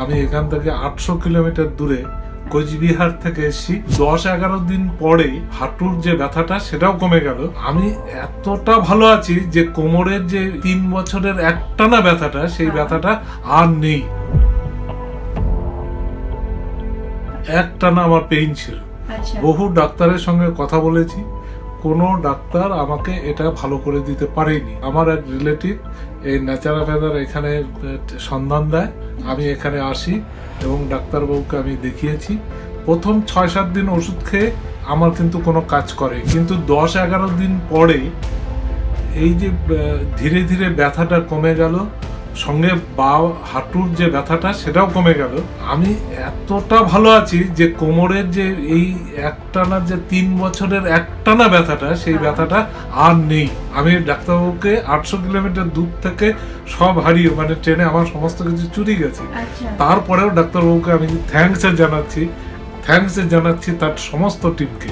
আমি এখান থেকে 800 কিলোমিটার দূরে কোচবিহার থেকে এসেছি। 10-11 দিন পরে হাঁটুর যে ব্যথাটা সেটাও কমে গেল। আমি এতটা ভালো আছি যে কোমরের যে 3 বছরের একটানা ব্যথাটা সেই ব্যথাটা আর নেই। একটানা আমার পেইন ছিল। বহু ডাক্তারের সঙ্গে কথা বলেছি, কোনো ডাক্তার আমাকে এটা ভালো করে দিতে পারেনি। আমার এক রিলেটিভ এই ন্যাচারাপ্যাথার এখানে সন্ধান দেয়, আমি এখানে আসি এবং ডাক্তারবাবুকে আমি দেখিয়েছি। প্রথম 6-7 দিন ওষুধ খেয়ে আমার কিন্তু কোনো কাজ করে, কিন্তু 10-11 দিন পরে এই যে ধীরে ধীরে ব্যথাটা কমে গেল, সঙ্গে হাঁটুর যে ব্যথাটা সেটাও কমে গেল। আমি এতটা ভালো আছি যে কোমরের যে এই একটানা যে 3 বছরের একটানা ব্যথাটা সেই ব্যথাটা আর নেই। আমি ডাক্তারবাবুকে 800 কিলোমিটার দূর থেকে সব হারিয়ে, মানে ট্রেনে আমার সমস্ত কিছু চুরি গেছে, তারপরেও ডাক্তারবাবুকে আমি থ্যাঙ্কস জানাচ্ছি তার সমস্ত টিমকে।